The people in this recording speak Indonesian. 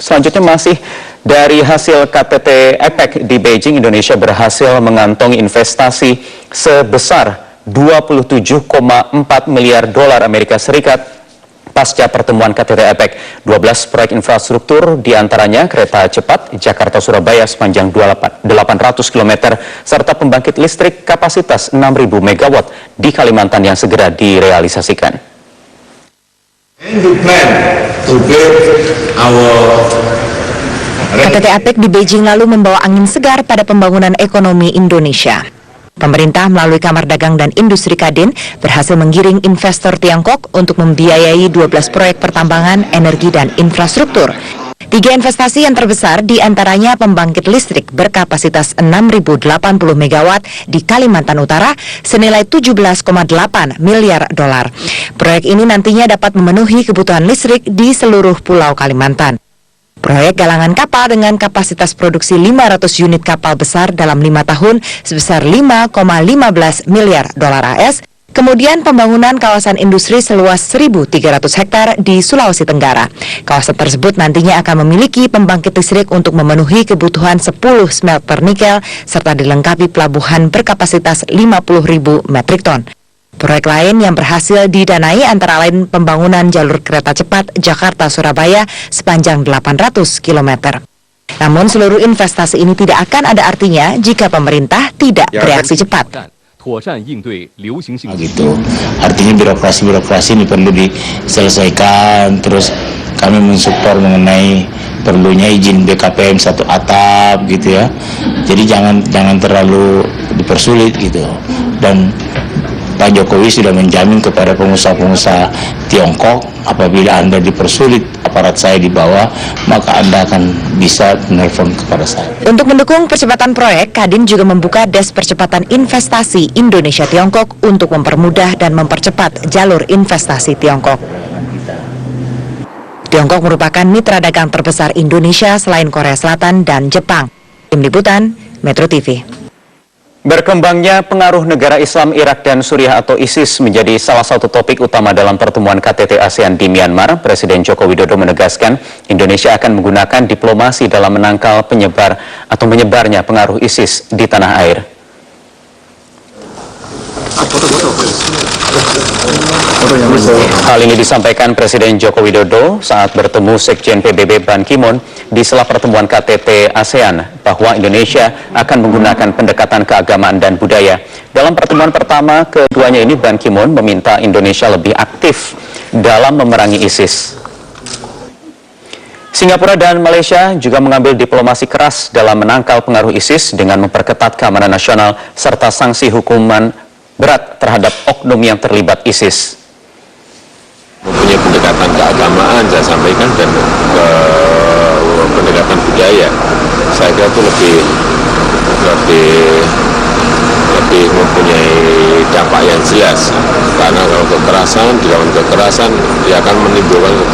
Selanjutnya masih dari hasil KTT APEC di Beijing, Indonesia berhasil mengantongi investasi sebesar 27,4 miliar dolar Amerika Serikat pasca pertemuan KTT APEC. 12 proyek infrastruktur diantaranya kereta cepat Jakarta-Surabaya sepanjang 800 km serta pembangkit listrik kapasitas 6.000 MW di Kalimantan yang segera direalisasikan. KTT APEC di Beijing lalu membawa angin segar pada pembangunan ekonomi Indonesia. Pemerintah melalui Kamar Dagang dan Industri Kadin berhasil menggiring investor Tiongkok untuk membiayai 12 proyek pertambangan, energi, dan infrastruktur. 3 investasi yang terbesar diantaranya pembangkit listrik berkapasitas 6.080 MW di Kalimantan Utara senilai 17,8 miliar dolar. Proyek ini nantinya dapat memenuhi kebutuhan listrik di seluruh pulau Kalimantan. Proyek galangan kapal dengan kapasitas produksi 500 unit kapal besar dalam 5 tahun sebesar 5,15 miliar dolar AS. Kemudian pembangunan kawasan industri seluas 1.300 hektar di Sulawesi Tenggara. Kawasan tersebut nantinya akan memiliki pembangkit listrik untuk memenuhi kebutuhan 10 smelter nikel serta dilengkapi pelabuhan berkapasitas 50.000 metrik ton. Proyek lain yang berhasil didanai antara lain pembangunan jalur kereta cepat Jakarta-Surabaya sepanjang 800 km. Namun seluruh investasi ini tidak akan ada artinya jika pemerintah tidak bereaksi cepat. Gitu. Artinya birokrasi ini perlu diselesaikan, terus kami mensupport mengenai perlunya izin BKPM 1 atap gitu ya. Jadi jangan terlalu dipersulit gitu. Dan Pak Jokowi sudah menjamin kepada pengusaha-pengusaha Tiongkok, apabila Anda dipersulit aparat saya di bawah, maka Anda akan bisa menelpon kepada saya. Untuk mendukung percepatan proyek, Kadin juga membuka Des Percepatan Investasi Indonesia-Tiongkok untuk mempermudah dan mempercepat jalur investasi Tiongkok. Tiongkok merupakan mitra dagang terbesar Indonesia selain Korea Selatan dan Jepang. Tim Liputan, Metro TV. Berkembangnya pengaruh negara Islam Irak dan Suriah atau ISIS menjadi salah satu topik utama dalam pertemuan KTT ASEAN di Myanmar. Presiden Joko Widodo menegaskan Indonesia akan menggunakan diplomasi dalam menangkal menyebarnya pengaruh ISIS di tanah air. Hal ini disampaikan Presiden Joko Widodo saat bertemu Sekjen PBB Ban Ki-moon di sela pertemuan KTT ASEAN bahwa Indonesia akan menggunakan pendekatan keagamaan dan budaya. Dalam pertemuan pertama keduanya ini, Ban Ki-moon meminta Indonesia lebih aktif dalam memerangi ISIS. Singapura dan Malaysia juga mengambil diplomasi keras dalam menangkal pengaruh ISIS dengan memperketat keamanan nasional serta sanksi hukuman berat terhadap oknum yang terlibat ISIS. Mempunyai pendekatan keagamaan, saya sampaikan, dan pendekatan budaya. Saya kira itu lebih mempunyai dampak yang jelas. Karena kalau kekerasan, dilawan kekerasan, dia akan menimbulkan